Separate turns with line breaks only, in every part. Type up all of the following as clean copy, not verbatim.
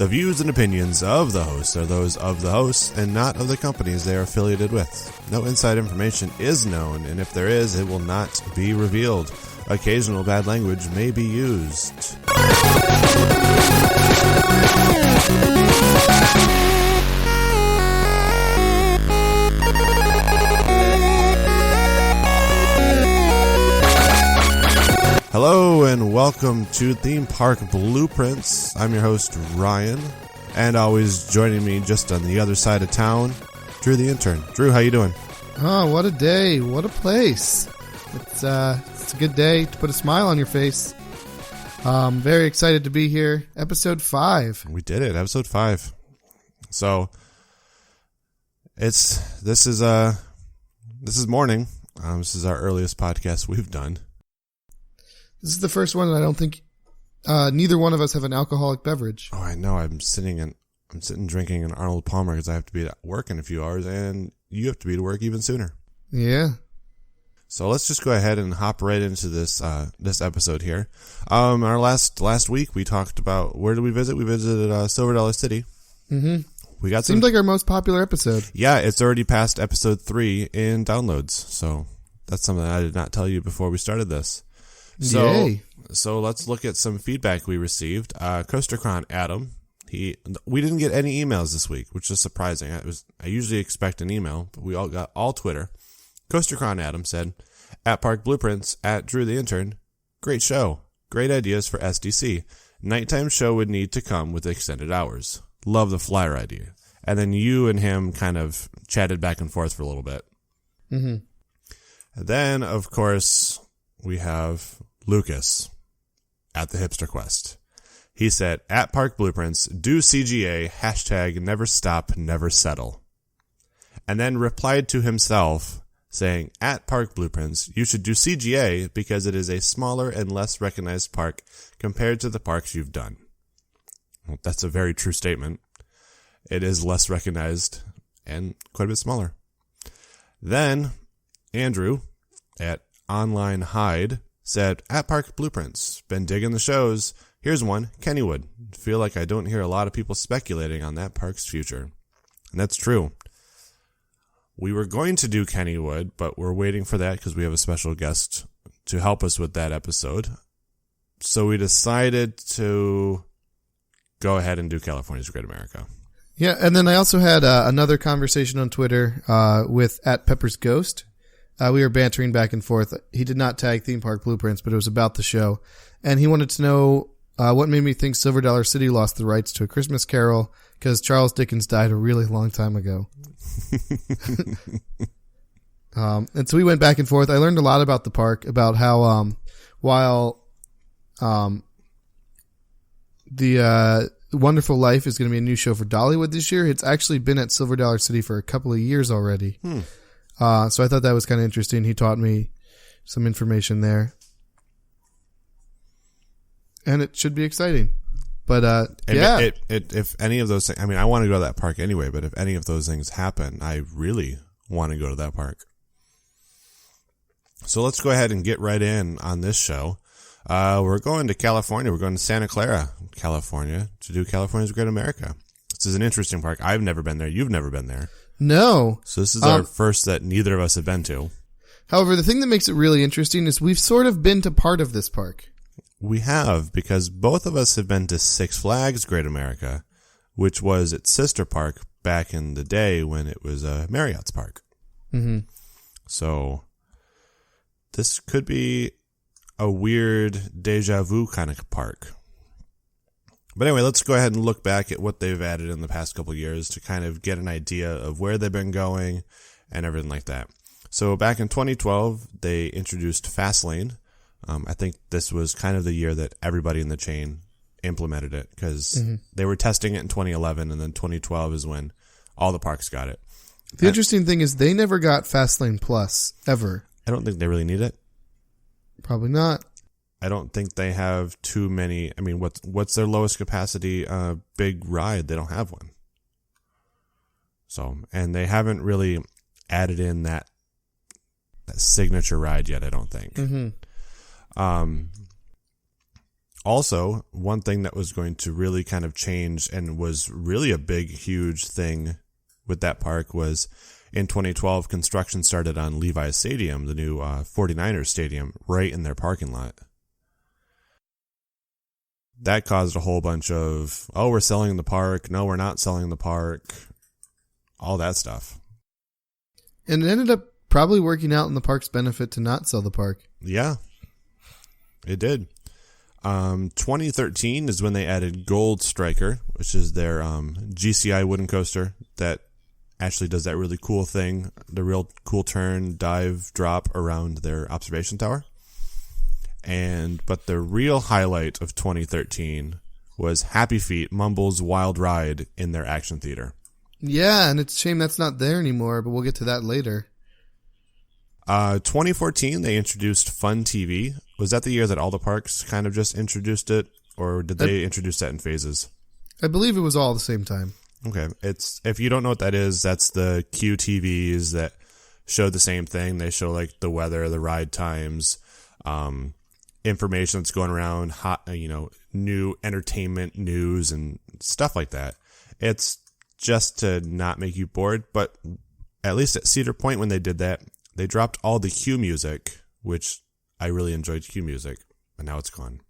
The views and opinions of the hosts are those of the hosts and not of the companies they are affiliated with. No inside information is known, and if there is, it will not be revealed. Occasional bad language may be used. Hello and welcome to Theme Park Blueprints. I'm your host, Ryan, and always joining me just on the other side of town, Drew the intern. Drew, how you doing?
Oh, what a day. What a place. It's a good day to put a smile on your face. Very excited to be here. Episode 5.
We did it, episode 5. So, this is morning. This is our earliest podcast we've done.
This is the first one, and I don't think neither one of us have an alcoholic beverage.
Oh, I know. I'm sitting drinking an Arnold Palmer because I have to be at work in a few hours, and you have to be to work even sooner.
Yeah. So
let's just go ahead and hop right into this episode here. Our last week we talked about, where did we visit? We visited Silver Dollar City.
Mm-hmm. Seemed like our most popular episode.
Yeah, it's already past episode 3 in downloads. So that's something I did not tell you before we started this.
Yay.
So let's look at some feedback we received. Coastercron Adam, we didn't get any emails this week, which is surprising. I usually expect an email, but we all got all Twitter. Coastercron Adam said, at Park Blueprints, at Drew the intern, great show, great ideas for SDC. Nighttime show would need to come with extended hours. Love the flyer idea. And then you and him kind of chatted back and forth for a little bit.
Mm-hmm.
And then, of course, we have Lucas at the Hipster Quest. He said, at Park Blueprints, do CGA, hashtag never stop, never settle. And then replied to himself saying, at Park Blueprints, you should do CGA because it is a smaller and less recognized park compared to the parks you've done. Well, that's a very true statement. It is less recognized and quite a bit smaller. Then Andrew at Online Hide said, at Park Blueprints, been digging the shows. Here's one, Kennywood. Feel like I don't hear a lot of people speculating on that park's future. And that's true. We were going to do Kennywood, but we're waiting for that because we have a special guest to help us with that episode. So we decided to go ahead and do California's Great America.
Yeah, and then I also had another conversation on Twitter with at Pepper's Ghost. We were bantering back and forth. He did not tag Theme Park Blueprints, but it was about the show. And he wanted to know what made me think Silver Dollar City lost the rights to A Christmas Carol because Charles Dickens died a really long time ago. And so we went back and forth. I learned a lot about the park, about how while the Wonderful Life is going to be a new show for Dollywood this year, it's actually been at Silver Dollar City for a couple of years already. So I thought that was kind of interesting. He taught me some information there. And it should be exciting. But, yeah.
If any of those things, I mean, I want to go to that park anyway, but if any of those things happen, I really want to go to that park. So let's go ahead and get right in on this show. We're going to California. We're going to Santa Clara, California, to do California's Great America. This is an interesting park. I've never been there. You've never been there.
No.
So this is our first that neither of us have been to.
However, the thing that makes it really interesting is we've sort of been to part of this park.
We have, because both of us have been to Six Flags Great America, which was its sister park back in the day when it was Marriott's park.
Mm-hmm.
So this could be a weird deja vu kind of park. But anyway, let's go ahead and look back at what they've added in the past couple of years to kind of get an idea of where they've been going and everything like that. So back in 2012, they introduced Fastlane. I think this was kind of the year that everybody in the chain implemented it because they were testing it in 2011, and then 2012 is when all the parks got it.
The interesting thing is they never got Fastlane Plus, ever.
I don't think they really need it.
Probably not.
I don't think they have too many. I mean, what's their lowest capacity big ride? They don't have one. So, and they haven't really added in that signature ride yet, I don't think.
Mm-hmm.
Also, one thing that was going to really kind of change and was really a big, huge thing with that park was in 2012, construction started on Levi's Stadium, the new 49ers stadium, right in their parking lot. That caused a whole bunch of, oh, we're selling the park. No, we're not selling the park. All that stuff.
And it ended up probably working out in the park's benefit to not sell the park.
Yeah, it did. 2013 is when they added Gold Striker, which is their GCI wooden coaster that actually does that really cool thing, the real cool turn, dive, drop around their observation tower. But the real highlight of 2013 was Happy Feet Mumble's Wild Ride in their action theater.
Yeah, and it's a shame that's not there anymore, but we'll get to that later.
2014, they introduced Fun TV. Was that the year that all the parks kind of just introduced it, or did they introduce that in phases?
I believe it was all at the same time.
Okay, if you don't know what that is, that's the QTVs that show the same thing. They show like the weather, the ride times, information that's going around, new entertainment news and stuff like that. It's just to not make you bored, but at least at Cedar Point when they did that, they dropped all the Q music, which I really enjoyed Q music, and now it's gone.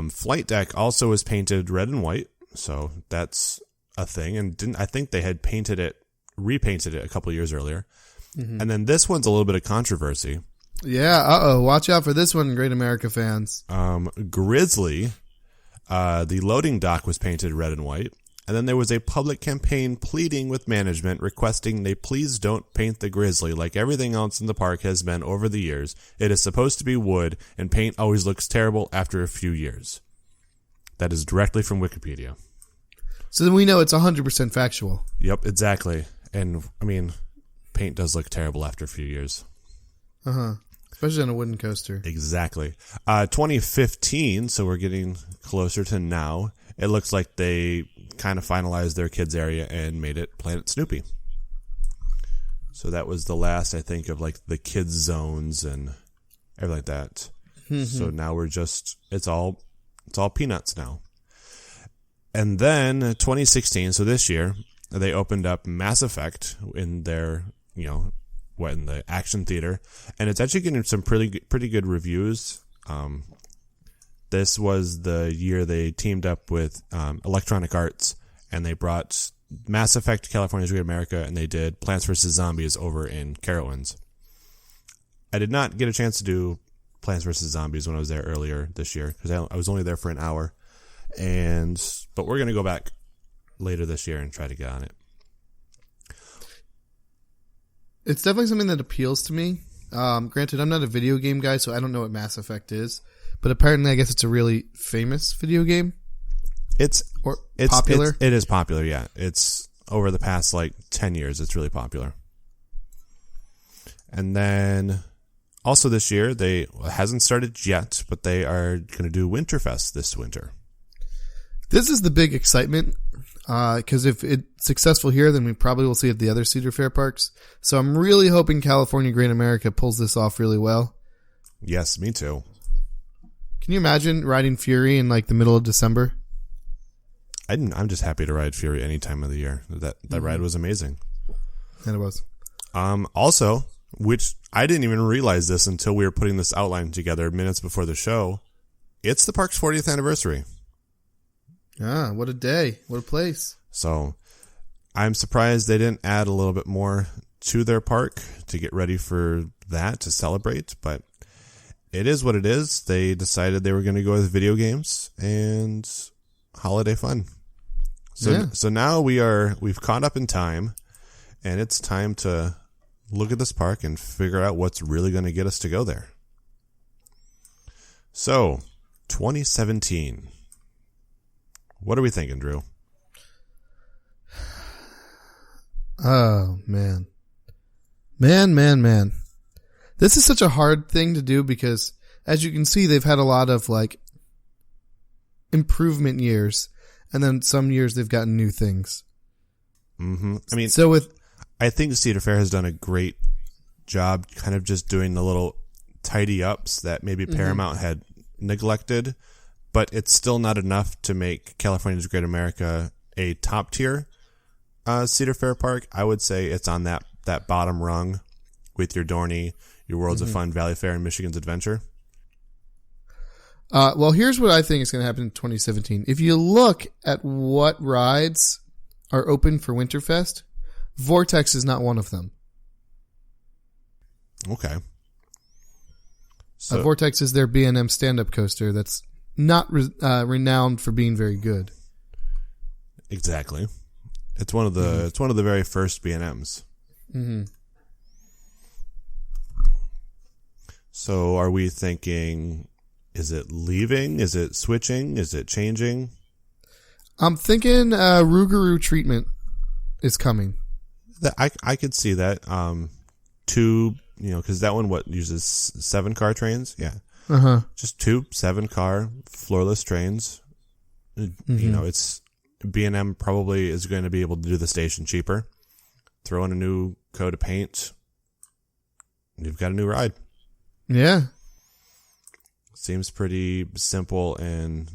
Flight Deck also was painted red and white, so that's a thing. And I think they had repainted it a couple years earlier. Mm-hmm. And then this one's a little bit of controversy.
Yeah, watch out for this one, Great America fans.
Grizzly, the loading dock was painted red and white. And then there was a public campaign pleading with management requesting they please don't paint the Grizzly like everything else in the park has been over the years. It is supposed to be wood, and paint always looks terrible after a few years. That is directly from Wikipedia.
So then we know it's 100% factual.
Yep, exactly. And, I mean, paint does look terrible after a few years.
Uh-huh. Especially on a wooden coaster.
Exactly. 2015, so we're getting closer to now. It looks like they kind of finalized their kids area and made it Planet Snoopy. So that was the last, I think, of like the kids zones and everything like that. Mm-hmm. So now we're just, it's all peanuts now. And then 2016, so this year, they opened up Mass Effect in their, in the action theater, and it's actually getting some pretty good reviews. This was the year they teamed up with Electronic Arts, and they brought Mass Effect to California's Great America, and they did Plants vs. Zombies over in Carowinds. I did not get a chance to do Plants vs. Zombies when I was there earlier this year, because I was only there for an hour. But we're going to go back later this year and try to get on it.
It's definitely something that appeals to me. Granted, I'm not a video game guy, so I don't know what Mass Effect is. But apparently, I guess it's a really famous video game.
It's
popular?
It is popular, yeah. It's over the past, 10 years, it's really popular. And then, also this year, it hasn't started yet, but they are going to do Winterfest this winter.
This is the big excitement, because if it's successful here, then we probably will see it at the other Cedar Fair parks. So I'm really hoping California Great America pulls this off really well.
Yes, me too.
Can you imagine riding Fury in the middle of December?
I'm just happy to ride Fury any time of the year. That ride was amazing.
And it was.
Also, which I didn't even realize this until we were putting this outline together minutes before the show, it's the park's 40th anniversary.
Ah, what a day. What a place.
So I'm surprised they didn't add a little bit more to their park to get ready for that, to celebrate, but it is what it is. They decided they were going to go with video games and holiday fun. So now we've caught up in time, and it's time to look at this park and figure out what's really going to get us to go there. So, 2017. What are we thinking, Drew?
Oh, man. Man. This is such a hard thing to do because, as you can see, they've had a lot of, improvement years, and then some years they've gotten new things.
Mm-hmm. I think Cedar Fair has done a great job kind of just doing the little tidy ups that maybe Paramount had neglected, but it's still not enough to make California's Great America a top tier Cedar Fair park. I would say it's on that bottom rung with your Dorney, your Worlds of Fun, Valley Fair, and Michigan's Adventure.
Well, here's what I think is going to happen in 2017. If you look at what rides are open for Winterfest, Vortex is not one of them.
Okay. So,
Vortex is their B&M stand-up coaster that's not renowned for being very good.
Exactly. It's one of the very first B&Ms.
Mm-hmm.
So are we thinking, is it leaving? Is it switching? Is it changing?
I'm thinking Rougarou treatment is coming.
I could see that. Two, because that one uses 7-car trains. Yeah.
Uh-huh.
Just 2 7-car floorless trains.
Mm-hmm.
It's B&M probably is going to be able to do the station cheaper. Throw in a new coat of paint. You've got a new ride.
Yeah.
Seems pretty simple and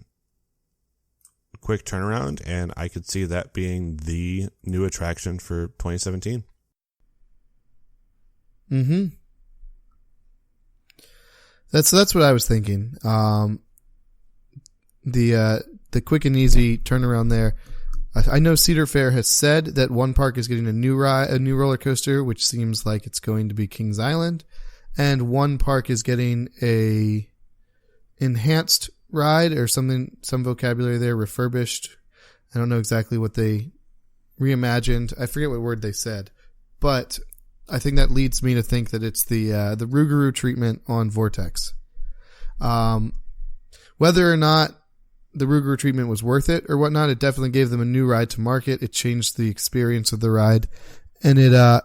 quick turnaround, and I could see that being the new attraction for 2017.
Mm-hmm. That's what I was thinking. The quick and easy turnaround there. I know Cedar Fair has said that one park is getting a new roller coaster, which seems like it's going to be Kings Island, and one park is getting a enhanced ride or something, some vocabulary there, refurbished. I don't know exactly what they reimagined. I forget what word they said, but I think that leads me to think that it's the Rougarou treatment on Vortex. Whether or not the Rougarou treatment was worth it or whatnot, it definitely gave them a new ride to market. It changed the experience of the ride, and it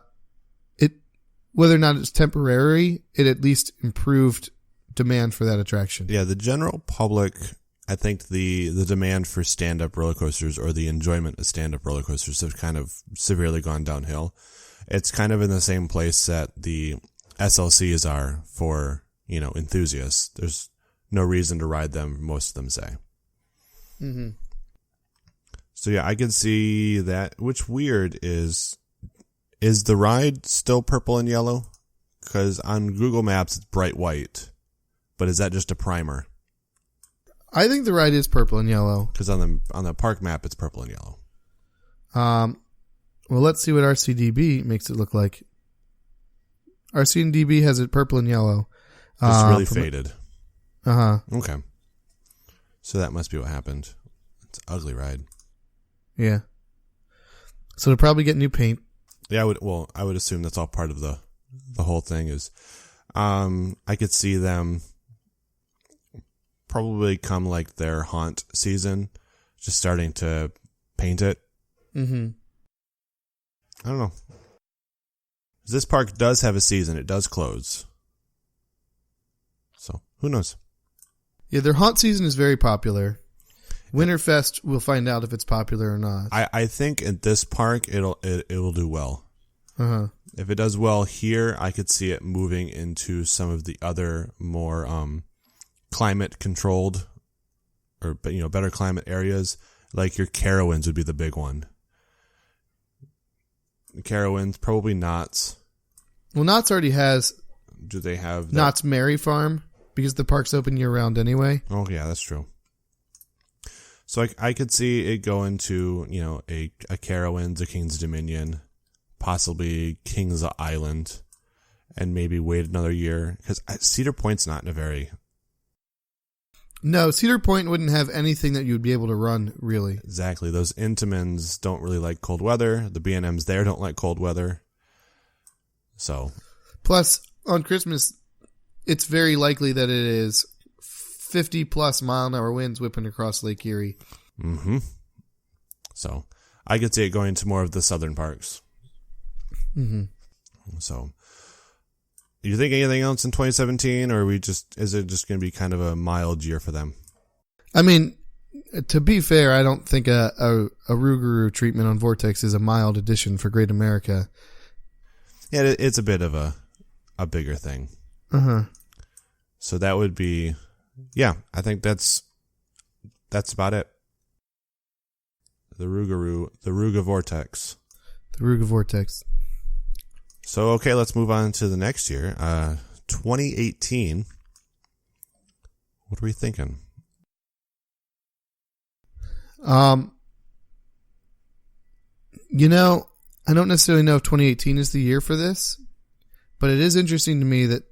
whether or not it's temporary, it at least improved demand for that attraction.
Yeah, the general public, I think the demand for stand-up roller coasters or the enjoyment of stand-up roller coasters have kind of severely gone downhill. It's kind of in the same place that the SLCs are for, enthusiasts. There's no reason to ride them, most of them say.
Mm-hmm.
So yeah, I can see that. Which weird is the ride still purple and yellow? Because on Google Maps it's bright white, but is that just a primer?
I think the ride is purple and yellow.
Because on the park map it's purple and yellow.
Well, let's see what RCDB makes it look like. RCDB has it purple and yellow.
It's really faded.
Uh-huh.
Okay. So that must be what happened. It's an ugly ride.
Yeah. So they'll probably get new paint.
Yeah, I would assume that's all part of the whole thing is, I could see them probably come like their haunt season, just starting to paint it.
Mm-hmm.
I don't know. This park does have a season. It does close. So who knows?
Yeah, their haunt season is very popular. Winterfest, we'll find out if it's popular or not.
I think at this park it will do well.
Uh-huh.
If it does well here, I could see it moving into some of the other more climate controlled or better climate areas. Like your Carowinds would be the big one. Carowinds, probably Knott's.
Well, Knott's already has.
Do they have
Knott's Merry Farm because the park's open year round anyway.
Oh yeah, that's true. So I could see it go into a Carowinds, a King's Dominion, possibly King's Island, and maybe wait another year because Cedar Point's not in a very.
No, Cedar Point wouldn't have anything that you would be able to run, really.
Exactly. Those Intamins don't really like cold weather. The B&Ms there don't like cold weather. So.
Plus, on Christmas, it's very likely that it is 50-plus mile-an-hour winds whipping across Lake Erie.
Mm-hmm. So, I could see it going to more of the southern parks.
Mm-hmm.
So. Do you think anything else in 2017, or is it just going to be kind of a mild year for them?
I mean, to be fair, I don't think a Rougarou treatment on Vortex is a mild addition for Great America.
Yeah, it's a bit of a bigger thing.
Uh-huh.
So that would be, yeah, I think that's about it. The Rougarou, the Ruga Vortex.
The Ruga Vortex.
So, okay, let's move on to the next year. 2018. What are we thinking?
I don't necessarily know if 2018 is the year for this, but it is interesting to me that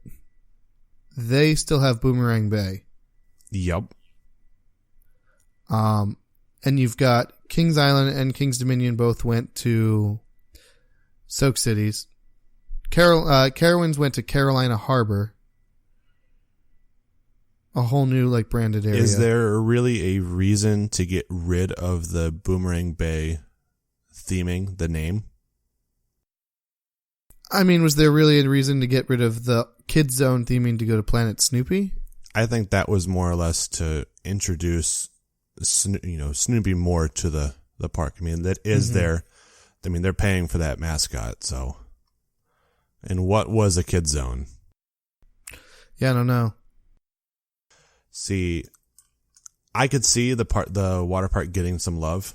they still have Boomerang Bay.
Yup.
And you've got Kings Island and Kings Dominion both went to Soak Cities. Carowinds went to Carolina Harbor. A whole new branded area.
Is there really a reason to get rid of the Boomerang Bay theming, the name?
I mean, was there really a reason to get rid of the Kids Zone theming to go to Planet Snoopy?
I think that was more or less to introduce, Snoopy more to the park. I mean, that is their. I mean, they're paying for that mascot. So, and what was a Kids Zone?
Yeah, I don't know.
See, I could see the water park getting some love,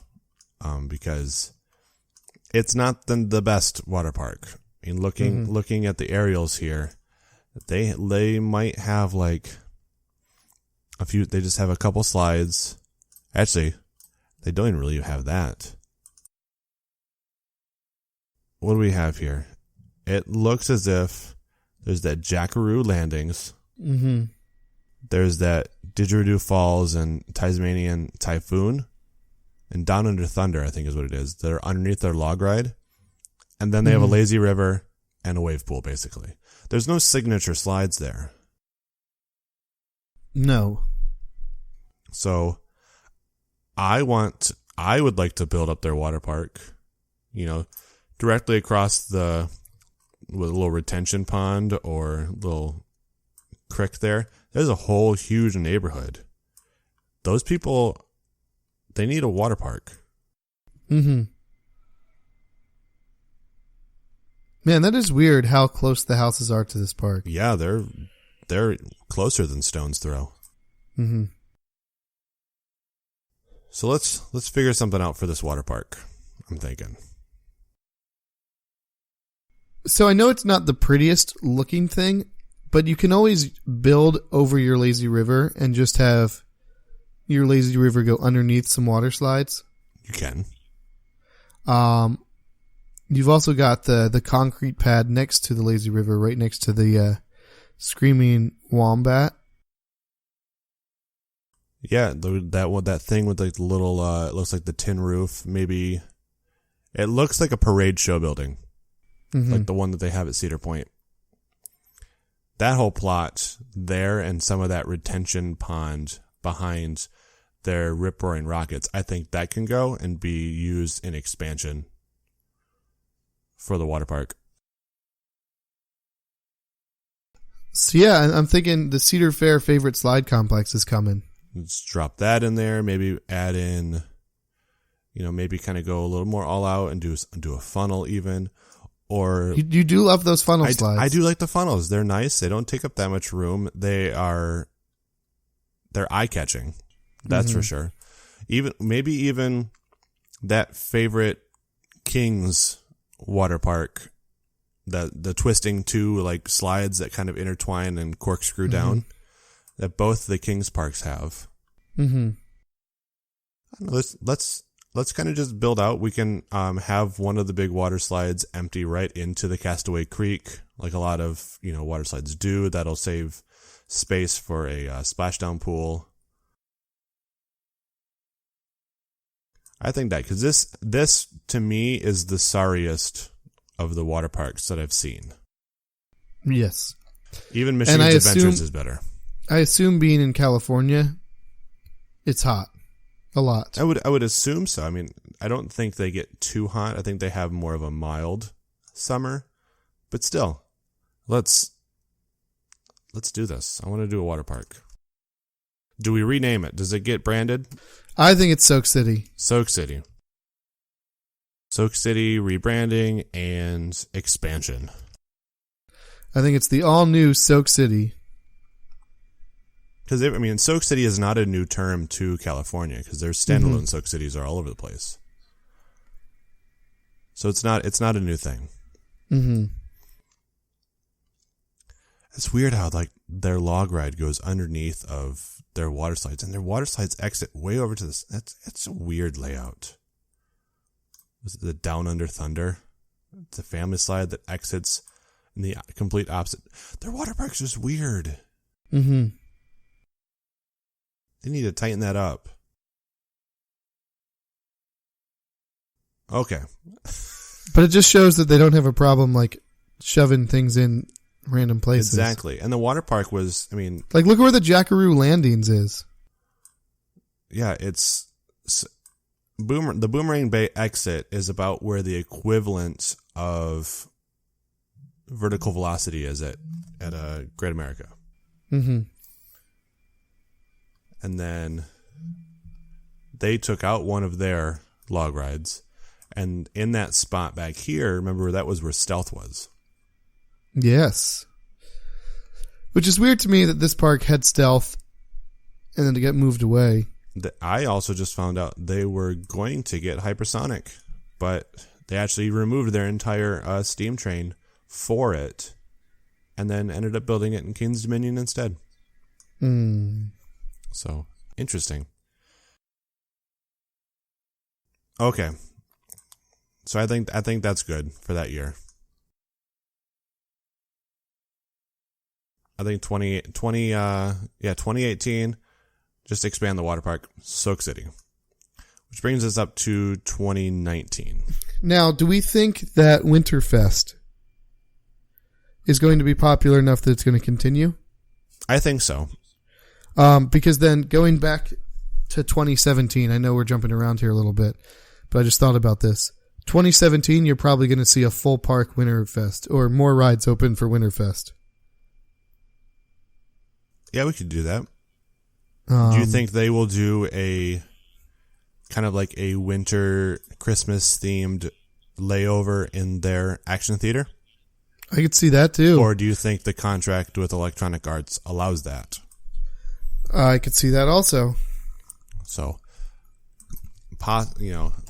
because it's not the best water park. I mean, looking at the aerials here, they might have a few. They just have a couple slides. Actually, they don't even really have that. What do we have here? It looks as if there's that Jackaroo Landings.
Mm-hmm.
There's that Didgeridoo Falls and Tasmanian Typhoon. And Down Under Thunder, I think is what it is. They're underneath their log ride. And then they have a lazy river and a wave pool, basically. There's no signature slides there.
No.
So I would like to build up their water park, directly across with a little retention pond or little creek there. There's a whole huge neighborhood. Those people, they need a water park.
Mm-hmm. Man, that is weird how close the houses are to this park.
Yeah, they're closer than stone's throw.
Mm-hmm.
So let's figure something out for this water park, I'm thinking.
So I know it's not the prettiest looking thing, but you can always build over your lazy river and just have your lazy river go underneath some water slides.
You can.
You've also got the concrete pad next to the lazy river, right next to the Screaming Wombat.
Yeah, that thing with the little it looks like the tin roof. Maybe it looks like a parade show building, like the one that they have at Cedar Point. That whole plot there and some of that retention pond behind their rip-roaring rockets, I think that can go and be used in expansion for the water park.
So yeah, I'm thinking the Cedar Fair favorite slide complex is coming.
Let's drop that in there. Maybe add in, maybe kind of go a little more all out and do a funnel even. Or
you do love those funnel slides.
I do like the funnels. They're nice. They don't take up that much room. They're eye catching. That's for sure. Even that favorite Kings water park, the twisting two slides that kind of intertwine and corkscrew down, that both the Kings parks have.
Mm-hmm.
Let's kind of just build out. We can have one of the big water slides empty right into the Castaway Creek, like a lot of water slides do. That'll save space for a splashdown pool. I think that because this to me is the sorriest of the water parks that I've seen.
Yes,
even Michigan's Adventures is better.
I assume being in California, it's hot. A lot.
I would assume so. I mean, I don't think they get too hot. I think they have more of a mild summer. But still, let's do this. I want to do a water park. Do we rename it? Does it get branded?
I think it's Soak City.
Soak City. Soak City rebranding and expansion.
I think it's the all-new Soak City.
Because, I mean, Soak City is not a new term to California because there's standalone Soak Cities are all over the place. So it's not a new thing.
Mm-hmm.
It's weird how, like, their log ride goes underneath of their water slides, and their water slides exit way over to this. It's a weird layout. Was it the Down Under Thunder? It's a family slide that exits in the complete opposite. Their water park's just weird.
Mm-hmm.
They need to tighten that up. Okay.
But it just shows that they don't have a problem, like, shoving things in random places.
Exactly. And the water park was, I mean...
Like, look where the Jackaroo Landings is.
Yeah, the Boomerang Bay exit is about where the equivalent of vertical velocity is at Great America.
Mm-hmm.
And then they took out one of their log rides. And in that spot back here, remember, that was where Stealth was.
Yes. Which is weird to me that this park had Stealth and then to get moved away.
I also just found out they were going to get Hypersonic, but they actually removed their entire steam train for it and then ended up building it in King's Dominion instead. So, interesting. Okay. So I think that's good for that year. I think 2018, just expand the water park, Soak City. Which brings us up to 2019.
Now, do we think that Winterfest is going to be popular enough that it's going to continue?
I think so.
Because then going back to 2017, I know we're jumping around here a little bit, but I just thought about this. 2017, you're probably going to see a full park Winterfest or more rides open for Winterfest.
Yeah, we could do that. Do you think they will do a kind of like a winter Christmas themed layover in their action theater?
I could see that too.
Or do you think the contract with Electronic Arts allows that?
I could see that also.
So,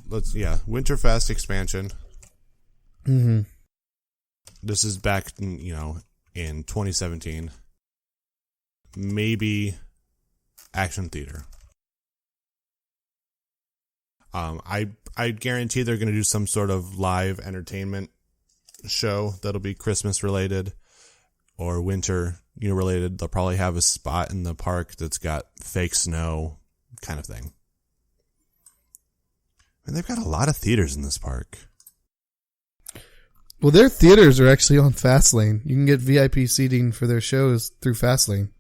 Winterfest expansion.
Mm-hmm.
This is back, in 2017. Maybe action theater. I guarantee they're going to do some sort of live entertainment show that'll be Christmas related or winter related. They'll probably have a spot in the park that's got fake snow kind of thing. And they've got a lot of theaters in this park.
Well, their theaters are actually on Fastlane. You can get VIP seating for their shows through Fastlane.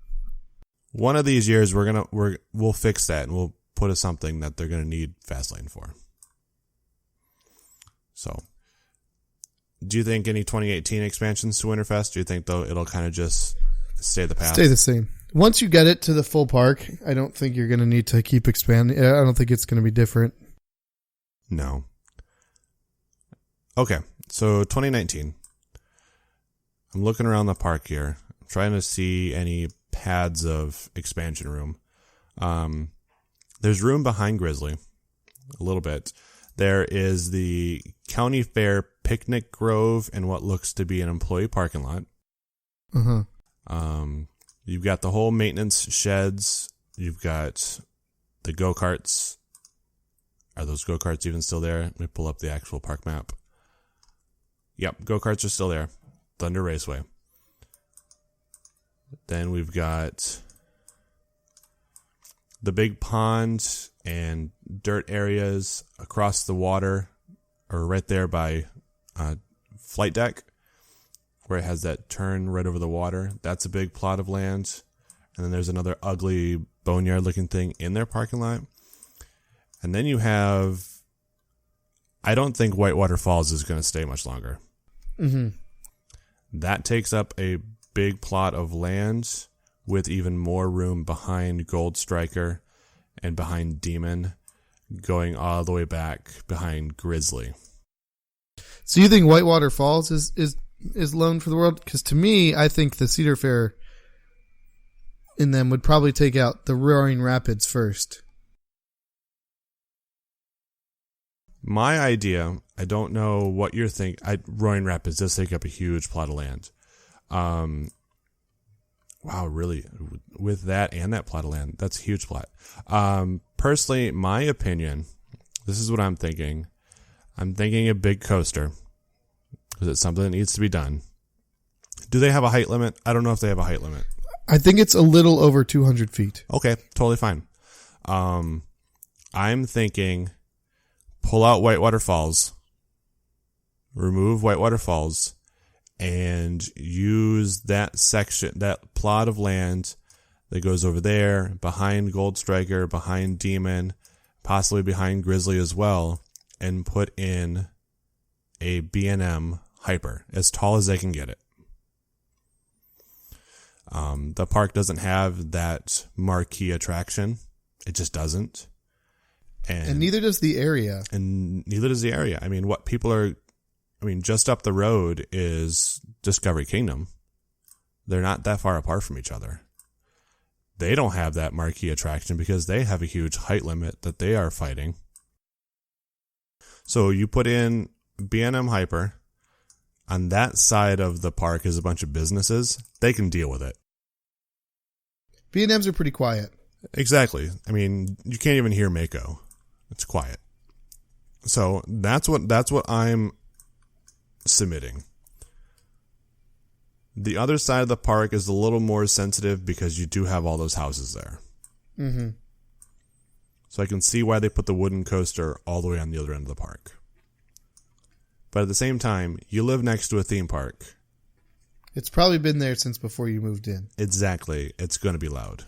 One of these years, we'll fix that and we'll put something that they're going to need Fastlane for. So, do you think any 2018 expansions to Winterfest? Do you think though it'll kind of just stay the path?
Stay the same. Once you get it to the full park, I don't think you're going to need to keep expanding. I don't think it's going to be different.
No. Okay, so 2019. I'm looking around the park here, trying to see any pads of expansion room. There's room behind Grizzly, a little bit. There is the County Fair Picnic Grove and what looks to be an employee parking lot.
Uh-huh.
You've got the whole maintenance sheds. You've got the go-karts. Are those go-karts even still there? Let me pull up the actual park map. Yep, go-karts are still there. Thunder Raceway. Then we've got the big pond and dirt areas across the water, or right there by Flight Deck, where it has that turn right over the water. That's a big plot of land. And then there's another ugly boneyard-looking thing in their parking lot. And then you have... I don't think Whitewater Falls is going to stay much longer.
Mm-hmm.
That takes up a big plot of land with even more room behind Gold Striker and behind Demon, going all the way back behind Grizzly.
So you think Whitewater Falls is loaned for the world? Because to me, I think the Cedar Fair in them would probably take out the Roaring Rapids first.
My idea, I don't know what you're thinking. Roaring Rapids does take up a huge plot of land. Wow, really? With that and that plot of land, that's a huge plot. Personally, my opinion, this is what I'm thinking. I'm thinking a big coaster because it's something that needs to be done. Do they have a height limit? I don't know if they have a height limit.
I think it's a little over 200 feet.
Okay, totally fine. I'm thinking pull out Whitewater Falls, remove Whitewater Falls, and use that section, that plot of land that goes over there, behind Gold Striker, behind Demon, possibly behind Grizzly as well, and put in a B&M Hyper, as tall as they can get it. The park doesn't have that marquee attraction. It just doesn't. And
neither does the area.
And neither does the area. I mean, just up the road is Discovery Kingdom. They're not that far apart from each other. They don't have that marquee attraction because they have a huge height limit that they are fighting. So you put in B&M Hyper. On that side of the park is a bunch of businesses. They can deal with it.
B&Ms are pretty quiet.
Exactly. I mean, you can't even hear Mako. It's quiet. So that's what I'm submitting. The other side of the park is a little more sensitive because you do have all those houses there.
Mm-hmm.
So I can see why they put the wooden coaster all the way on the other end of the park. But at the same time, you live next to a theme park.
It's probably been there since before you moved in.
Exactly. It's going to be loud.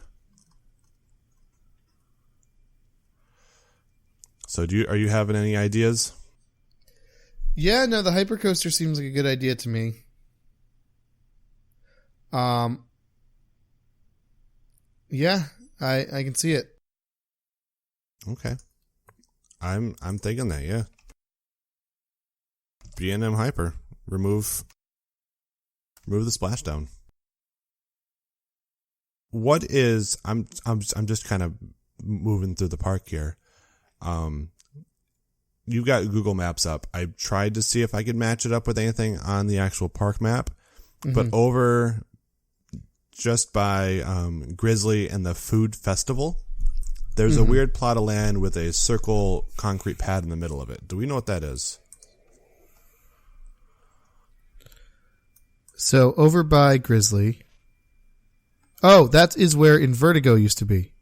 So are you having any ideas?
Yeah, no, the hypercoaster seems like a good idea to me. Yeah, I can see it.
Okay. I'm thinking that, yeah. B&M Hyper. Remove the splashdown. What is I'm just kind of moving through the park here. You've got Google Maps up. I tried to see if I could match it up with anything on the actual park map, but over just by Grizzly and the Food Festival, there's a weird plot of land with a circle concrete pad in the middle of it. Do we know what that is?
So over by Grizzly. Oh, that is where Invertigo used to be.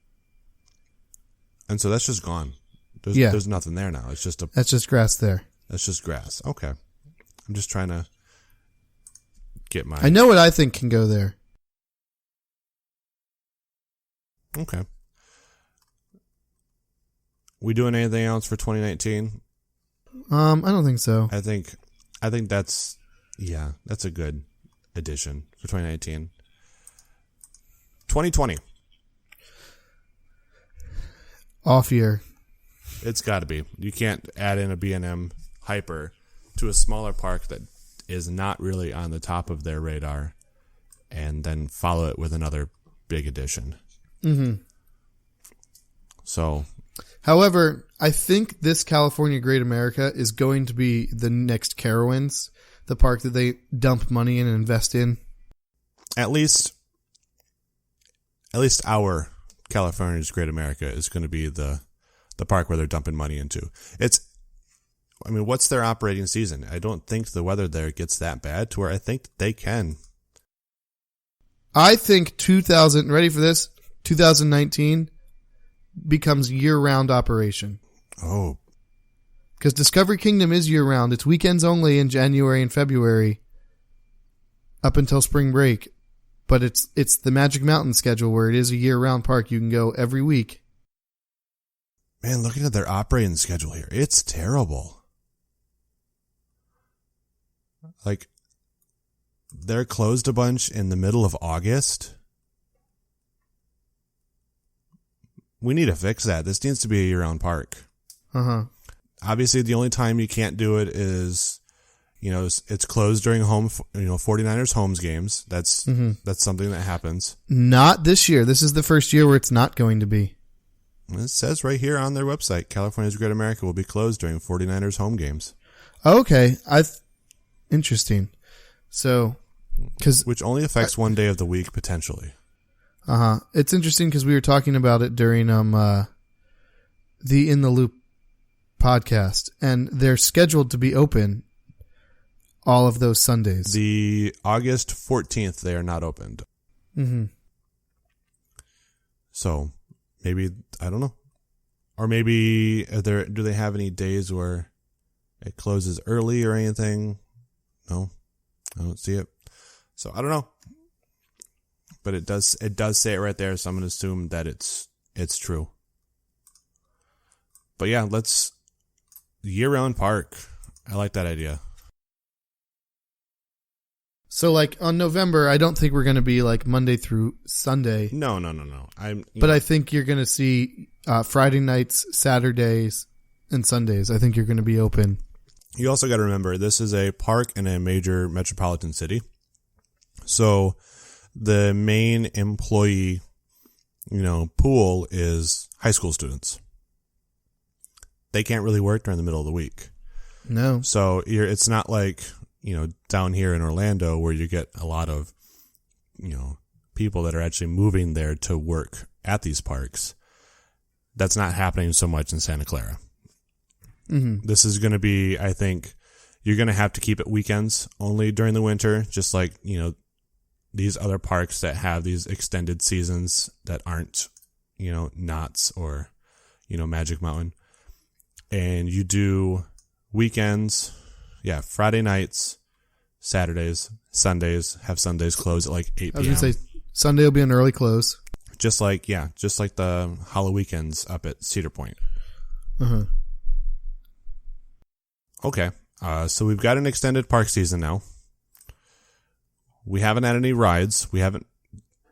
And so that's just gone. There's nothing there now. It's just
that's just grass there.
That's just grass. Okay. I'm just trying to get my...
I know what I think can go there.
Okay. We doing anything else for 2019?
I don't think so.
I think that's a good addition for 2019. 2020.
Off year.
It's got to be. You can't add in a B&M Hyper to a smaller park that is not really on the top of their radar and then follow it with another big addition.
Mm-hmm.
So,
however, I think this California Great America is going to be the next Carowinds, the park that they dump money in and invest in. At
least our California's Great America is going to be the park where they're dumping money into. What's their operating season? I don't think the weather there gets that bad to where I think they can.
I think 2019 becomes year-round operation.
Oh.
Because Discovery Kingdom is year-round. It's weekends only in January and February up until spring break. But it's the Magic Mountain schedule where it is a year-round park. You can go every week.
Man, looking at their operating schedule here, it's terrible. Like, they're closed a bunch in the middle of August. We need to fix that. This needs to be a year-round park.
Uh-huh.
Obviously, the only time you can't do it is it's closed during 49ers homes games. That's something that happens.
Not this year. This is the first year where it's not going to be.
It says right here on their website, California's Great America will be closed during 49ers home games.
Okay. Interesting. So,
which only affects one day of the week potentially.
It's interesting because we were talking about it during the In the Loop podcast, and they're scheduled to be open all of those Sundays.
The August 14th, they are not opened.
Mm-hmm.
So maybe, I don't know. Or maybe do they have any days where it closes early or anything? No, I don't see it. So I don't know. But it does say it right there, so I'm going to assume that it's true. But yeah, let's year-round park. I like that idea.
So, like, on November, I don't think we're going to be, like, Monday through Sunday.
No.
I think you're going to see Friday nights, Saturdays, and Sundays. I think you're going to be open.
You also got to remember, this is a park in a major metropolitan city. So, the main employee, pool is high school students. They can't really work during the middle of the week.
No.
So, it's not like... down here in Orlando where you get a lot of, people that are actually moving there to work at these parks. That's not happening so much in Santa Clara.
Mm-hmm.
This is going to be, I think, you're going to have to keep it weekends only during the winter, just like, these other parks that have these extended seasons that aren't, Knott's or, Magic Mountain. And you do weekends. Yeah, Friday nights, Saturdays, Sundays, have Sundays close at like 8 p.m.
I was going to say, Sunday will be an early close.
Just like the Halloween weekends up at Cedar Point.
Uh-huh.
Okay, so we've got an extended park season now. We haven't had any rides. We haven't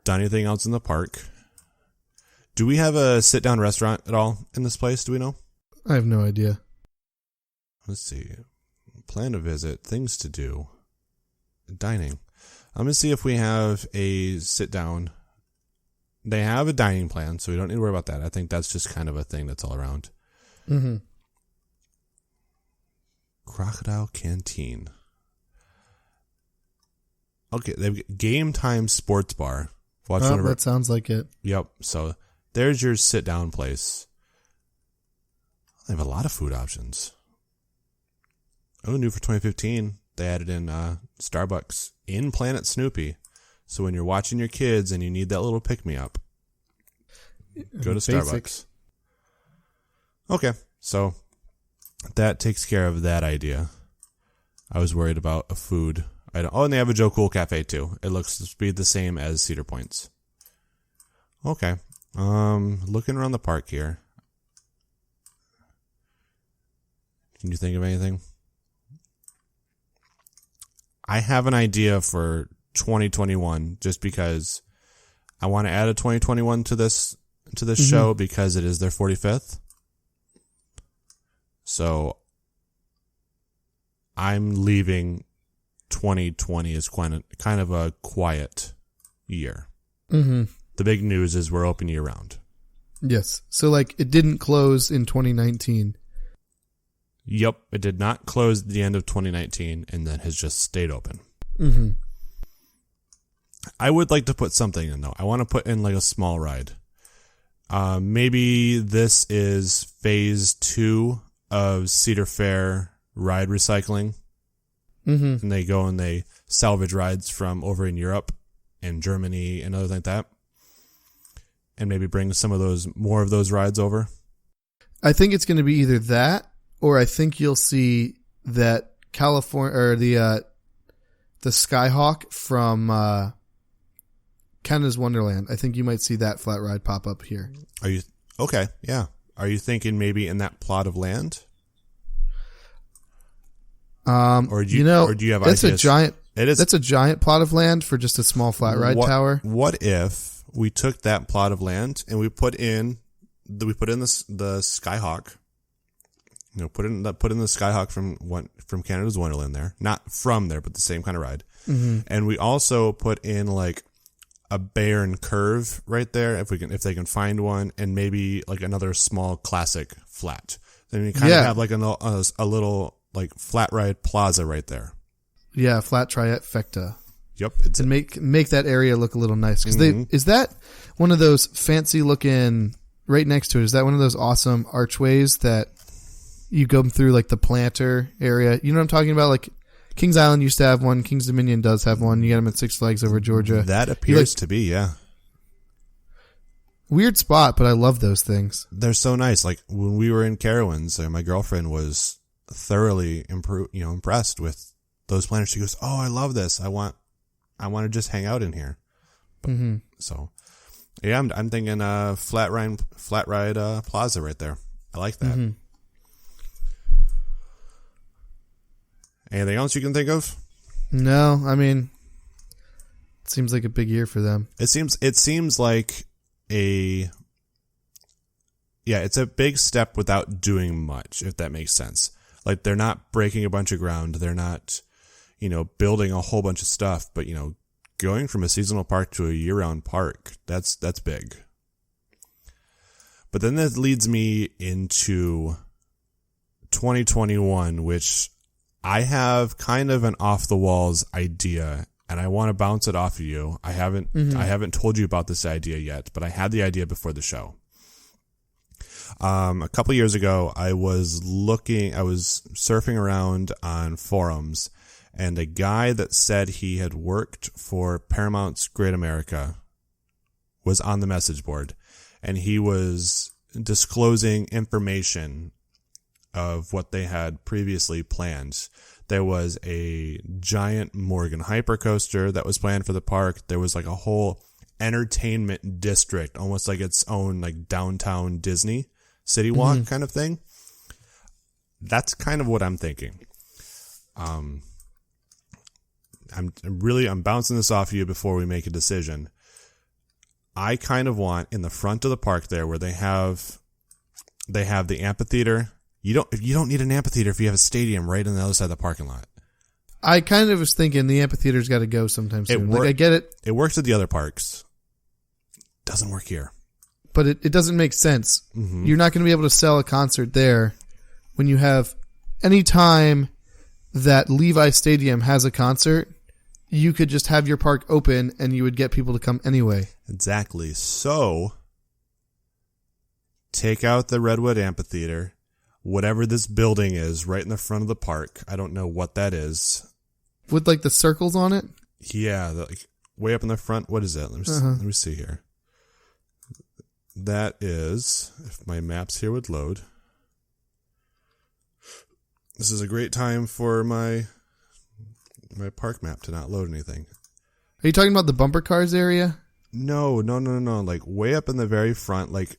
done anything else in the park. Do we have a sit-down restaurant at all in this place? Do we know?
I have no idea.
Let's see. Plan to visit, things to do, dining. I'm going to see if we have a sit down. They have a dining plan, so we don't need to worry about that. I think that's just kind of a thing that's all around.
Mm-hmm.
Crocodile Canteen. Okay, they've got Game Time Sports Bar.
That sounds like it.
Yep, so there's your sit down place. They have a lot of food options. Oh, new for 2015, they added in Starbucks in Planet Snoopy. So when you're watching your kids and you need that little pick-me-up, go to Starbucks. Okay, so that takes care of that idea. I was worried about a food item. Oh, and they have a Joe Cool Cafe too. It looks to be the same as Cedar Point's. Okay, looking around the park here. Can you think of anything? I have an idea for 2021 just because I want to add a 2021 to this show because it is their 45th. So I'm leaving 2020 as kind of a quiet year.
Mm-hmm.
The big news is we're open year round.
Yes. So like it didn't close in 2019.
Yep, it did not close at the end of 2019 and then has just stayed open.
Mm-hmm.
I would like to put something in, though. I want to put in like a small ride. Maybe this is phase 2 of Cedar Fair ride recycling.
Mm-hmm.
And they go and they salvage rides from over in Europe and Germany and other like that. And maybe bring more of those rides over.
I think it's going to be either that, or I think you'll see that California or the Skyhawk from Canada's Wonderland. I think you might see that flat ride pop up here.
Are you okay? Yeah. Are you thinking maybe in that plot of land? Or do you have ideas?
That's a giant plot of land for just a small flat ride tower.
What if we took that plot of land and we put in the Skyhawk, put in the Skyhawk from Canada's Wonderland there, not from there, but the same kind of ride.
Mm-hmm.
And we also put in like a Bear and Curve right there if they can find one, and maybe like another small classic flat. Then you kind of have like a little like flat ride plaza right there.
Yeah, flat trifecta.
Yep,
and make that area look a little nice. Because is that one of those fancy looking right next to it? Is that one of those awesome archways that you go through like the planter area? You know what I'm talking about? Like Kings Island used to have one. Kings Dominion does have one. You get them at Six Flags over Georgia.
That appears to be, yeah.
Weird spot, but I love those things.
They're so nice. Like when we were in Carowinds, my girlfriend was thoroughly impressed with those planters. She goes, "Oh, I love this. I want to just hang out in here." But, So, yeah, I'm thinking flat ride plaza right there. I like that.
Mm-hmm.
Anything else you can think of?
No, I mean, it seems like a big year for them.
It seems like it's a big step without doing much, if that makes sense. Like they're not breaking a bunch of ground. They're not, building a whole bunch of stuff, but going from a seasonal park to a year-round park, that's big. But then that leads me into 2021, which I have kind of an off-the-walls idea, and I want to bounce it off of you. I haven't told you about this idea yet, but I had the idea before the show. A couple years ago, I was surfing around on forums, and a guy that said he had worked for Paramount's Great America was on the message board, and he was disclosing information of what they had previously planned. There was a giant Morgan hypercoaster that was planned for the park. There was like a whole entertainment district, almost like its own like downtown Disney City Walk kind of thing. That's kind of what I'm thinking. I'm bouncing this off you before we make a decision. I kind of want in the front of the park there where they have the amphitheater. You don't need an amphitheater if you have a stadium right on the other side of the parking lot.
I kind of was thinking the amphitheater's got to go sometime soon. I get it.
It works at the other parks. Doesn't work here.
But it doesn't make sense. Mm-hmm. You're not going to be able to sell a concert there when you have any time that Levi Stadium has a concert, you could just have your park open and you would get people to come anyway.
Exactly. So take out the Redwood Amphitheater. Whatever this building is right in the front of the park. I don't know what that is.
With like the circles on it?
Yeah, way up in the front. What is that? Let me see here. That is, if my maps here would load. This is a great time for my park map to not load anything.
Are you talking about the bumper cars area?
No. Like way up in the very front, like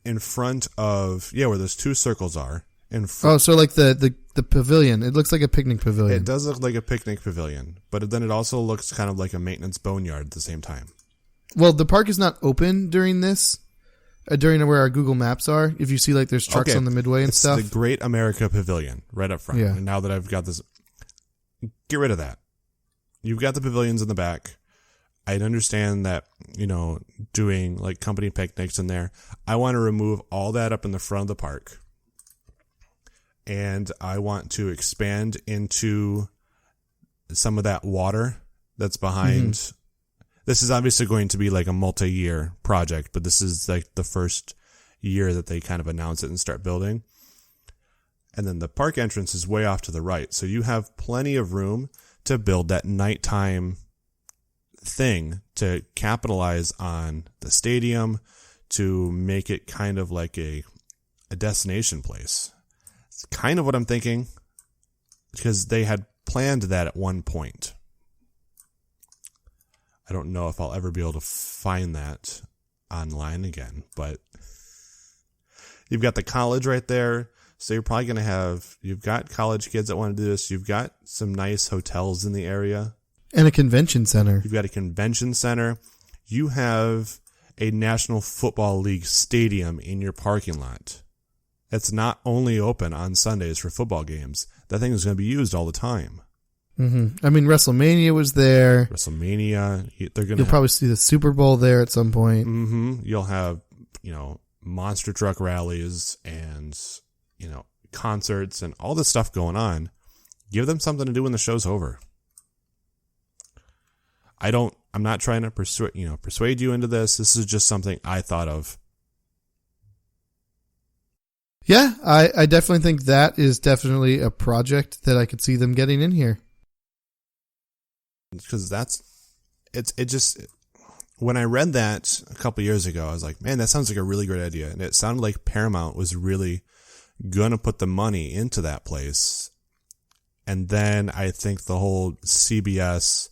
in front of, where those two circles are.
So like the pavilion. It looks like a picnic pavilion.
It does look like a picnic pavilion, but then it also looks kind of like a maintenance boneyard at the same time.
Well, the park is not open during this, during where our Google Maps are. If you see like there's trucks on the midway and stuff.
It's the Great America Pavilion right up front. Yeah. And now that I've got this, get rid of that. You've got the pavilions in the back. I'd understand that, doing like company picnics in there. I want to remove all that up in the front of the park. And I want to expand into some of that water that's behind. Mm-hmm. This is obviously going to be like a multi-year project, but this is like the first year that they kind of announce it and start building. And then the park entrance is way off to the right. So you have plenty of room to build that nighttime thing to capitalize on the stadium, to make it kind of like a destination place. It's kind of what I'm thinking, because they had planned that at one point. I don't know if I'll ever be able to find that online again, but you've got the college right there. So you're probably going to you've got college kids that want to do this. You've got some nice hotels in the area.
And a convention center.
You've got a convention center. You have a National Football League stadium in your parking lot. It's not only open on Sundays for football games. That thing is going to be used all the time.
Mm-hmm. I mean, WrestleMania was there.
WrestleMania,
You'll probably see the Super Bowl there at some point.
Mm-hmm. You'll have, monster truck rallies and, concerts and all this stuff going on. Give them something to do when the show's over. I'm not trying to persuade you into this. This is just something I thought of.
Yeah, I definitely think that is definitely a project that I could see them getting in here.
Because when I read that a couple years ago, I was like, man, that sounds like a really great idea. And it sounded like Paramount was really going to put the money into that place. And then I think the whole CBS,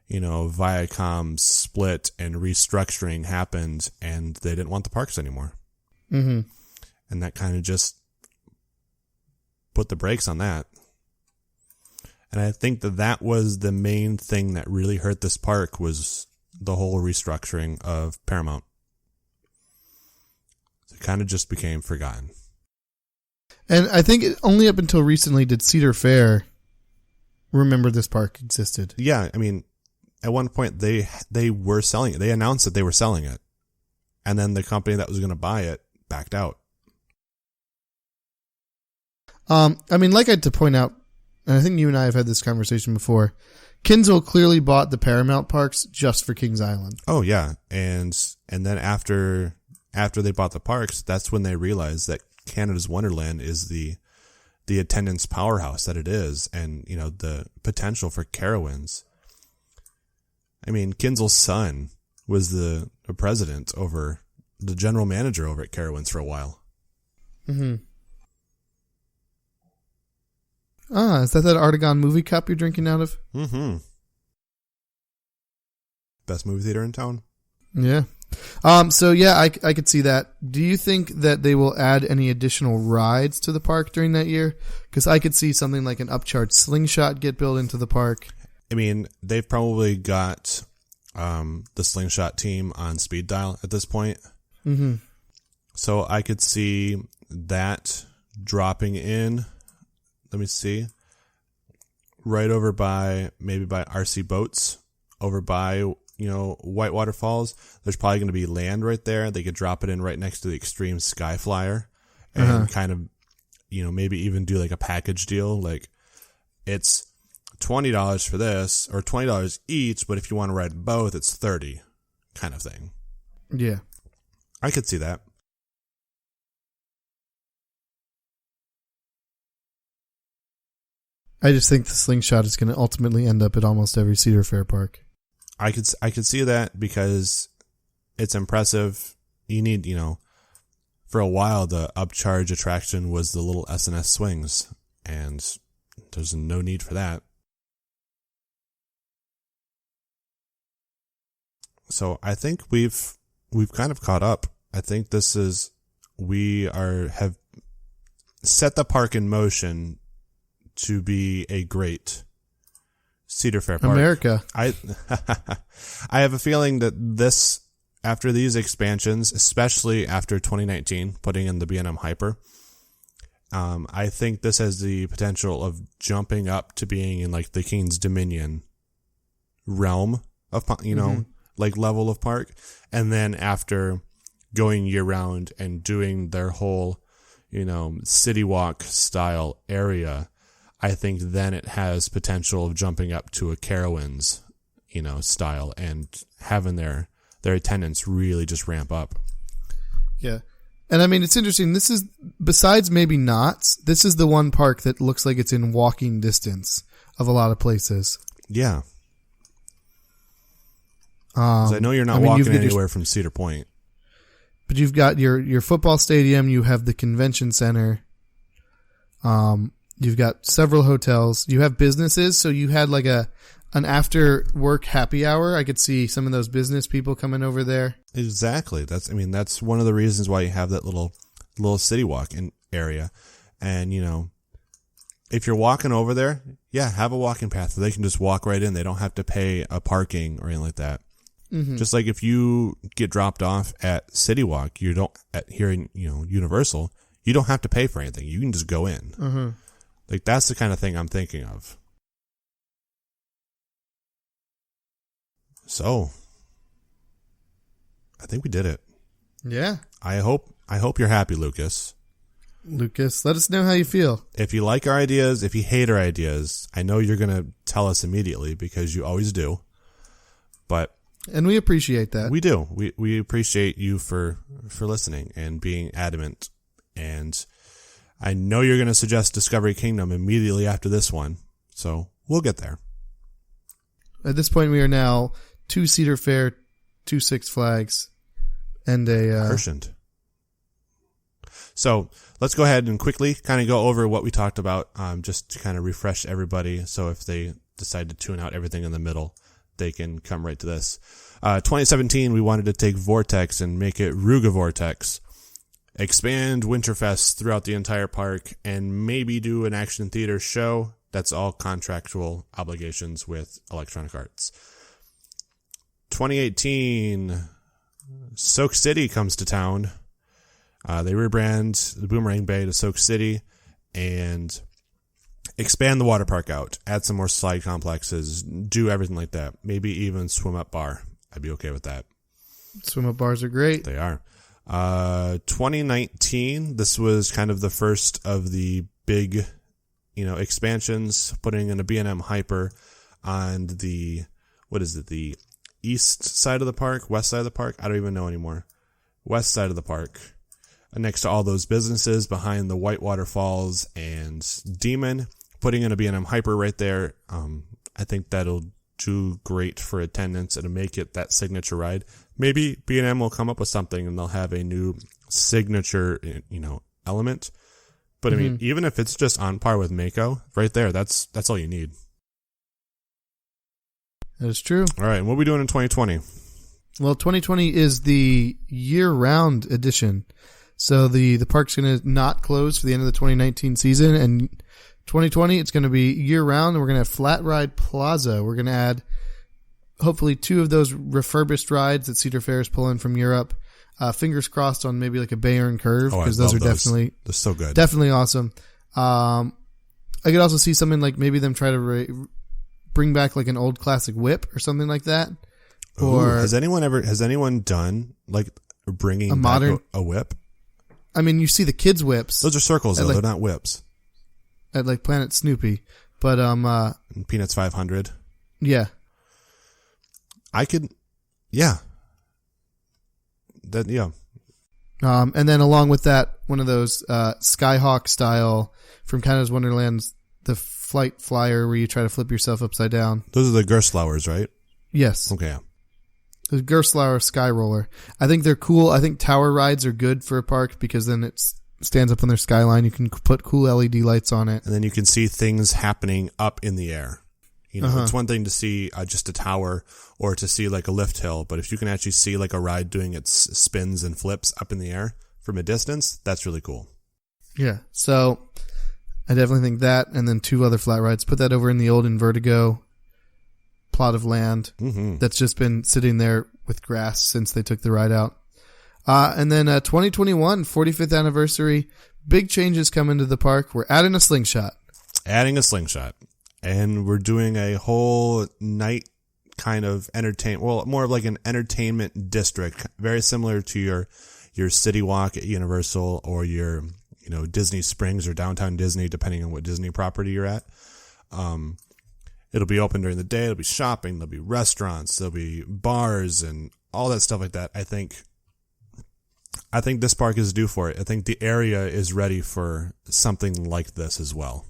Viacom split and restructuring happened, and they didn't want the parks anymore.
Mm-hmm.
And that kind of just put the brakes on that. And I think that was the main thing that really hurt this park, was the whole restructuring of Paramount. It kind of just became forgotten.
And I think only up until recently did Cedar Fair remember this park existed.
Yeah, I mean, at one point they were selling it. They announced that they were selling it. And then the company that was going to buy it backed out.
I mean, like I had to point out, and I think you and I have had this conversation before, Kinzel clearly bought the Paramount parks just for Kings Island.
Oh yeah, and then after they bought the parks, that's when they realized that Canada's Wonderland is the attendance powerhouse that it is, and the potential for Carowinds. I mean, Kinzel's son was the president over the general manager over at Carowinds for a while.
Mm-hmm. Is that Artagon movie cup you're drinking out of?
Mm-hmm. Best movie theater in town.
Yeah. So yeah, I could see that. Do you think that they will add any additional rides to the park during that year? Because I could see something like an upcharged slingshot get built into the park.
I mean, they've probably got the slingshot team on speed dial at this point.
Mm-hmm.
So I could see that dropping in. Let me see. Right over by RC Boats, over by, Whitewater Falls. There's probably going to be land right there. They could drop it in right next to the Extreme Skyflyer and kind of, maybe even do like a package deal. Like, it's $20 for this, or $20 each, but if you want to ride both, it's $30 kind of thing.
Yeah.
I could see that.
I just think the slingshot is going to ultimately end up at almost every Cedar Fair park.
I could see that because it's impressive. You need, for a while the upcharge attraction was the little SNS swings, and there's no need for that. So I think we've kind of caught up. I think we have set the park in motion to be a great Cedar Fair park.
America.
I have a feeling that after these expansions, especially after 2019, putting in the B&M Hyper, I think this has the potential of jumping up to being in like the King's Dominion realm of, like level of park. And then after going year round and doing their whole, City Walk style area, I think then it has potential of jumping up to a Carowinds, style, and having their attendance really just ramp up.
Yeah. And I mean, it's interesting. This is, besides maybe Knott's, this is the one park that looks like it's in walking distance of a lot of places.
Yeah. 'Cause I know you're not walking anywhere from Cedar Point.
But you've got your football stadium, you have the convention center, you've got several hotels, you have businesses, so you had like an after work happy hour. I could see some of those business people coming over there.
Exactly. That's one of the reasons why you have that little City Walk in area. And, if you're walking over there, yeah, have a walking path so they can just walk right in. They don't have to pay a parking or anything like that. Mm-hmm. Just like if you get dropped off at City Walk, here in Universal, You don't have to pay for anything. You can just go in.
Mm-hmm.
Like, that's the kind of thing I'm thinking of. So, I think we did it.
Yeah.
I hope you're happy, Lucas.
Lucas, let us know how you feel.
If you like our ideas, if you hate our ideas, I know you're going to tell us immediately because you always do. But
and we appreciate that.
We do. We appreciate you for listening and being adamant. And I know you're going to suggest Discovery Kingdom immediately after this one. So we'll get there.
At this point, we are now 2 Cedar Fair, 2 Six Flags, and a
Hershend. So let's go ahead and quickly kind of go over what we talked about, just to kind of refresh everybody. So if they decide to tune out everything in the middle, they can come right to this. 2017, we wanted to take Vortex and make it Ruga Vortex, expand Winterfest throughout the entire park, and maybe do an action theater show. That's all contractual obligations with Electronic Arts. 2018, Soak City comes to town. They rebrand the Boomerang Bay to Soak City and expand the water park out. Add some more slide complexes. Do everything like that. Maybe even swim up bar. I'd be okay with that.
Swim up bars are great.
They are. 2019, this was kind of the first of the big, expansions, putting in a B&M Hyper on the, the east side of the park, west side of the park? I don't even know anymore. West side of the park. Next to all those businesses behind the Whitewater Falls and Demon, putting in a B&M Hyper right there. I think that'll do great for attendance and make it that signature ride. Maybe B&M will come up with something and they'll have a new signature, element. But I mean, even if it's just on par with Mako, right there, that's all you need.
That is true.
All right, and what are we doing in 2020?
Well, 2020 is the year-round edition. So the park's going to not close for the end of the 2019 season, and 2020 it's going to be year-round, and we're going to have Flat Ride Plaza. We're going to add hopefully 2 of those refurbished rides that Cedar Fair is pulling from Europe. Fingers crossed on maybe like a Bayern Curve, because those are definitely
they're so good,
definitely awesome. I could also see something like maybe them try to bring back like an old classic whip or something like that. Or
has anyone done like bringing
a modern
back a whip?
I mean, you see the kids' whips.
Those are circles, though. They're not whips.
At like Planet Snoopy, but
Peanuts 500.
Yeah,
I could, yeah. That yeah.
And then along with that, one of those Skyhawk style from Canada's Wonderlands, the flight flyer where you try to flip yourself upside down.
Those are the Gerstlauers, right?
Yes.
Okay.
The Gerstlauer Sky Roller. I think they're cool. I think tower rides are good for a park because then it stands up on their skyline. You can put cool LED lights on it.
And then you can see things happening up in the air. It's one thing to see just a tower or to see like a lift hill, but if you can actually see like a ride doing its spins and flips up in the air from a distance, that's really cool.
Yeah. So I definitely think that, and then 2 other flat rides. Put that over in the old Invertigo plot of land that's just been sitting there with grass since they took the ride out. And then 2021, 45th anniversary, big changes come into the park. We're adding a slingshot.
And we're doing a whole night kind of more of like an entertainment district, very similar to your City Walk at Universal or your, Disney Springs or Downtown Disney, depending on what Disney property you're at. It'll be open during the day. There'll be shopping. There'll be restaurants. There'll be bars and all that stuff like that. I think this park is due for it. I think the area is ready for something like this as well.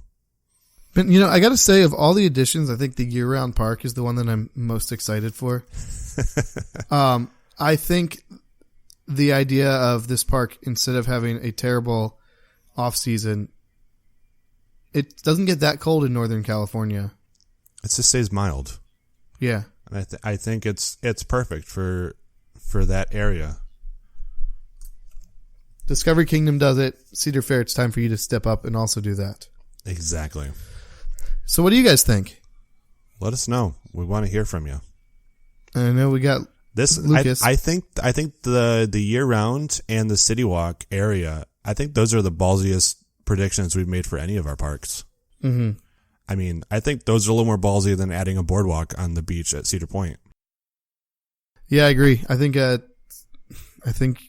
But, I got to say, of all the additions, I think the year-round park is the one that I'm most excited for. I think the idea of this park, instead of having a terrible off-season, it doesn't get that cold in Northern California.
It just stays mild.
Yeah.
And I think it's perfect for that area.
Discovery Kingdom does it. Cedar Fair, it's time for you to step up and also do that.
Exactly.
So what do you guys think?
Let us know. We want to hear from you.
I know we got
this.
Lucas.
I think the year round and the City Walk area I think those are the ballsiest predictions we've made for any of our parks.
Mm-hmm.
I mean, I think those are a little more ballsy than adding a boardwalk on the beach at Cedar Point.
Yeah, I agree. I think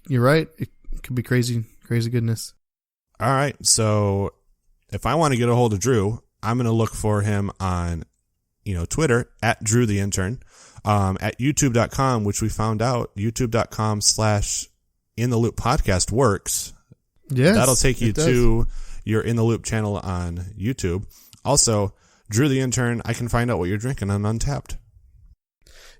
you're right. It could be crazy goodness.
All right. So if I want to get a hold of Drew, I'm going to look for him on, Twitter at Drew the Intern, at youtube.com, which we found out youtube.com/In the Loop podcast works.
Yes,
that'll take you to your In the Loop channel on YouTube. Also, Drew the Intern, I can find out what you're drinking on Untapped.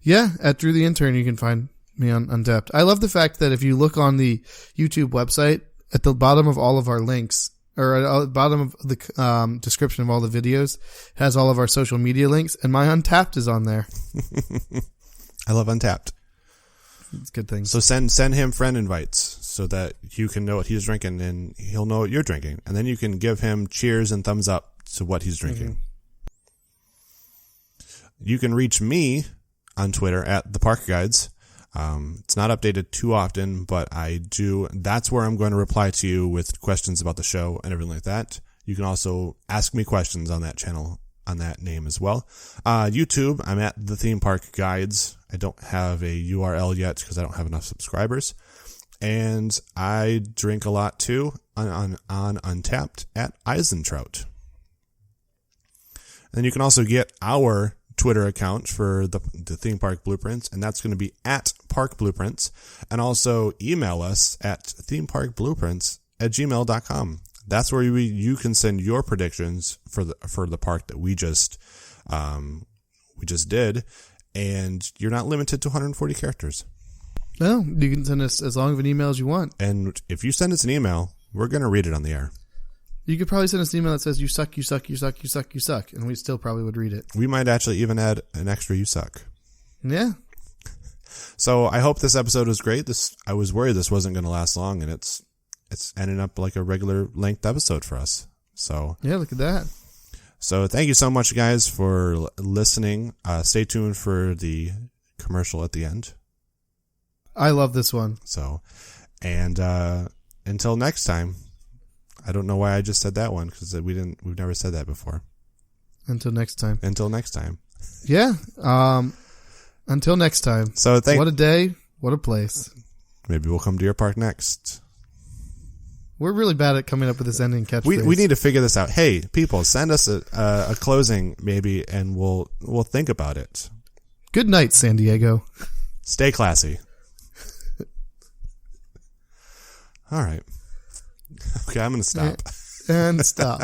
Yeah, at Drew the Intern, you can find me on Untapped. I love the fact that if you look on the YouTube website, at the bottom of all of our links, or at the bottom of the description of all the videos, has all of our social media links, and my Untapped is on there.
I love Untapped.
It's a good thing.
So send him friend invites so that you can know what he's drinking and he'll know what you're drinking. And then you can give him cheers and thumbs up to what he's drinking. You can reach me on Twitter at The Park Guides. It's not updated too often, but that's where I'm going to reply to you with questions about the show and everything like that. You can also ask me questions on that channel, on that name as well. YouTube, I'm at The Theme Park Guides. I don't have a URL yet because I don't have enough subscribers. And I drink a lot too on Untapped at Eisentrout. And you can also get our Twitter account for the Theme Park Blueprints, and that's going to be at Park Blueprints. And also email us at themeparkblueprints@gmail.com. That's where you can send your predictions for the park that we just did, and you're not limited to 140 characters.
No, you can send us as long of an email as you want.
And if you send us an email, we're going to read it on the air.
You could probably send us an email that says, you suck, you suck, you suck, you suck, you suck. And we still probably would read it. We
might actually even add an extra you suck.
Yeah.
So I hope this episode was great. I was worried this wasn't going to last long, and it's ended up like a regular length episode for us. So
yeah, look at that.
So thank you so much, guys, for listening. Stay tuned for the commercial at the end.
I love this one.
So, and until next time. I don't know why I just said that one because we've never said that before.
Until next time. Yeah. Until next time.
So
what a day. What a place.
Maybe we'll come to your park next.
We're really bad at coming up with this ending catchphrase.
We need to figure this out. Hey, people, send us a closing maybe, and we'll think about it.
Good night, San Diego.
Stay classy. All right. Okay, I'm going to stop.
And stop.